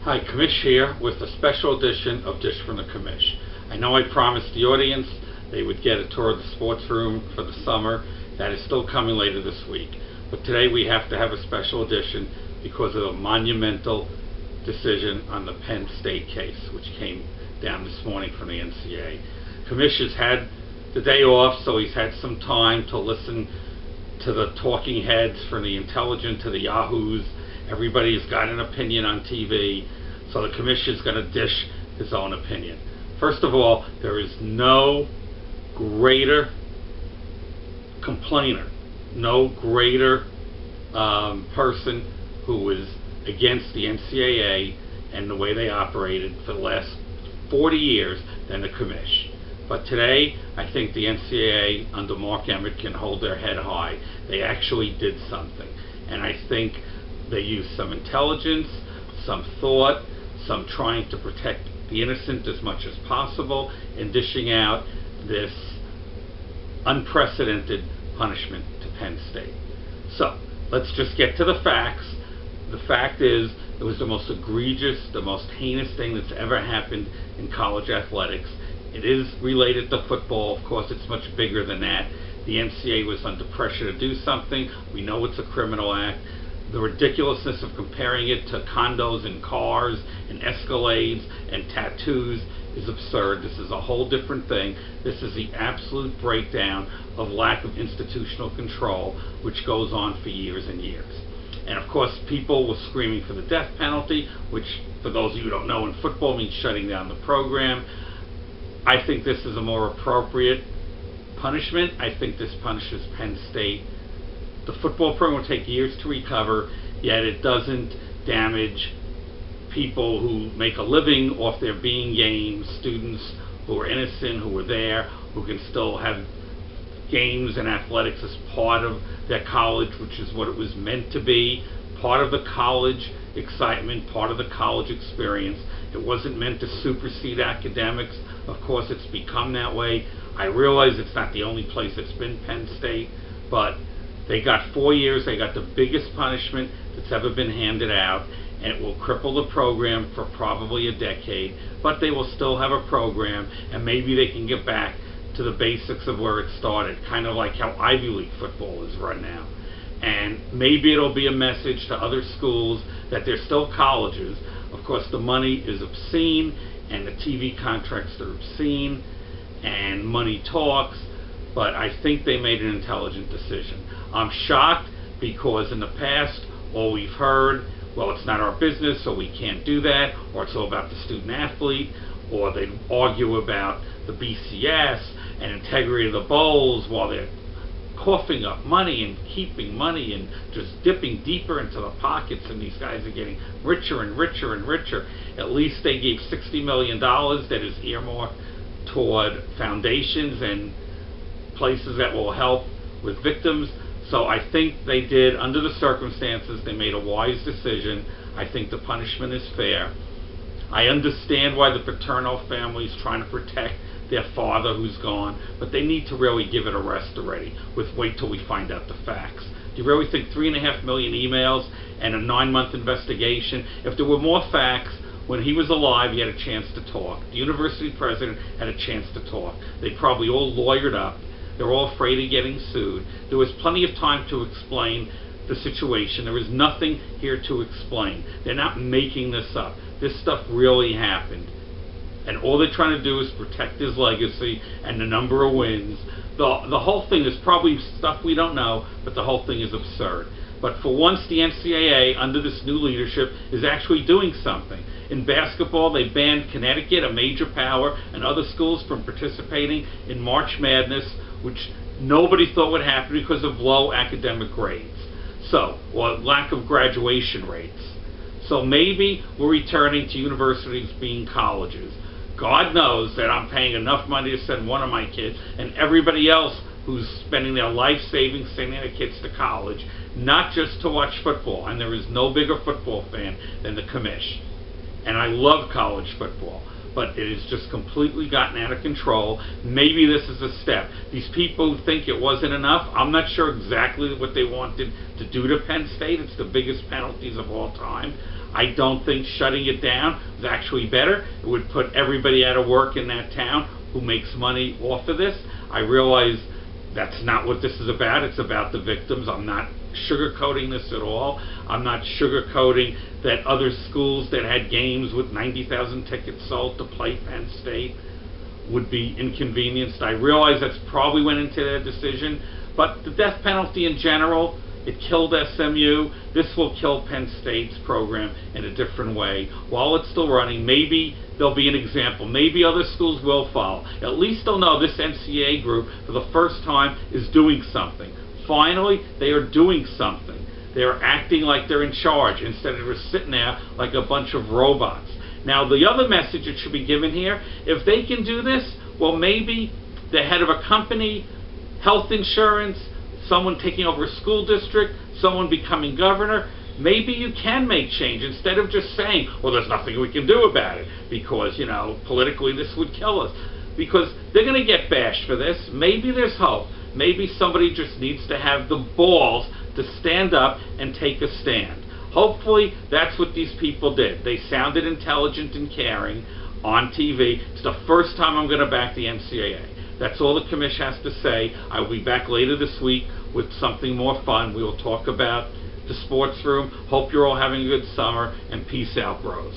Hi, Commish here with a special edition of Dish from the Commish. I know I promised the audience they would get a tour of the sports room for the summer. That is still coming later this week. But today we have to have a special edition because of a monumental decision on the Penn State case, which came down this morning from the NCAA. Commish has had the day off, so he's had some time to listen to the talking heads, from the intelligent to the yahoos. Everybody's got an opinion on TV, so the Commish is going to dish his own opinion. First of all, there is no greater complainer, no greater person who was against the NCAA and the way they operated for the last 40 years than the Commish. But today, I think the NCAA under Mark Emmett can hold their head high. They actually did something, and I think they used some intelligence, some thought, some trying to protect the innocent as much as possible in dishing out this unprecedented punishment to Penn State. So, let's just get to the facts. The fact is, it was the most egregious, the most heinous thing that's ever happened in college athletics. It is related to football. Of course, it's much bigger than that. The NCAA was under pressure to do something. We know it's a criminal act. The ridiculousness of comparing it to condos and cars and Escalades and tattoos is absurd. This is a whole different thing. This is the absolute breakdown of lack of institutional control, which goes on for years and years. And of course, people were screaming for the death penalty, which, for those of you who don't know, in football means shutting down the program. I think this is a more appropriate punishment. I think this punishes Penn State. The football program will take years to recover, yet it doesn't damage people who make a living off there being games, students who are innocent, who were there, who can still have games and athletics as part of their college, which is what it was meant to be, part of the college excitement, part of the college experience. It wasn't meant to supersede academics. Of course, it's become that way. I realize it's not the only place it's been, Penn State, but they got 4 years. They got the biggest punishment that's ever been handed out, and it will cripple the program for probably a decade, but they will still have a program, and maybe they can get back to the basics of where it started, kind of like how Ivy League football is run now. And maybe it'll be a message to other schools that they're still colleges. Of course, the money is obscene, and the TV contracts are obscene, and money talks, but I think they made an intelligent decision. I'm shocked because in the past, all we've heard, well, it's not our business, so we can't do that, or it's all about the student athlete, or they argue about the BCS and integrity of the bowls while they're coughing up money and keeping money and just dipping deeper into the pockets, and these guys are getting richer and richer and richer. At least they gave $60 million that is earmarked toward foundations and places that will help with victims. So I think they did, under the circumstances, they made a wise decision. I think the punishment is fair. I understand why the paternal family is trying to protect their father who's gone, but they need to really give it a rest already. Wait till we find out the facts. Do you really think 3.5 million emails and a 9-month investigation? If there were more facts, when he was alive, he had a chance to talk. The university president had a chance to talk. They probably all lawyered up. They're all afraid of getting sued. There was plenty of time to explain the situation. There is nothing here to explain. They're not making this up. This stuff really happened. And all they're trying to do is protect his legacy and the number of wins. The whole thing is probably stuff we don't know, but the whole thing is absurd. But for once, the NCAA, under this new leadership, is actually doing something. In basketball, they banned Connecticut, a major power, and other schools from participating in March Madness, which nobody thought would happen because of low academic grades. Or lack of graduation rates. So maybe we're returning to universities being colleges. God knows that I'm paying enough money to send one of my kids, and everybody else who's spending their life savings sending their kids to college, not just to watch football. And there is no bigger football fan than the Commish. And I love college football, but it has just completely gotten out of control. Maybe this is a step. These people who think it wasn't enough, I'm not sure exactly what they wanted to do to Penn State. It's the biggest penalties of all time. I don't think shutting it down is actually better. It would put everybody out of work in that town who makes money off of this. I realize that's not what this is about. It's about the victims. I'm not sugarcoating this at all. I'm not sugarcoating that other schools that had games with 90,000 tickets sold to play Penn State would be inconvenienced. I realize that's probably went into their decision, but the death penalty in general, it killed SMU. This will kill Penn State's program in a different way. While it's still running, maybe there'll be an example. Maybe other schools will follow. At least they'll know this NCAA group, for the first time, is doing something. Finally, they are doing something. They are acting like they're in charge instead of just sitting there like a bunch of robots. Now, the other message that should be given here, if they can do this, well, maybe the head of a company, health insurance, someone taking over a school district, someone becoming governor, maybe you can make change instead of just saying, well, there's nothing we can do about it because, you know, politically this would kill us. Because they're going to get bashed for this. Maybe there's hope. Maybe somebody just needs to have the balls to stand up and take a stand. Hopefully that's what these people did. They sounded intelligent and caring on TV. It's the first time I'm going to back the NCAA. That's all the Commish has to say. I will be back later this week with something more fun. We will talk about the sports room. Hope you're all having a good summer, and peace out, bros.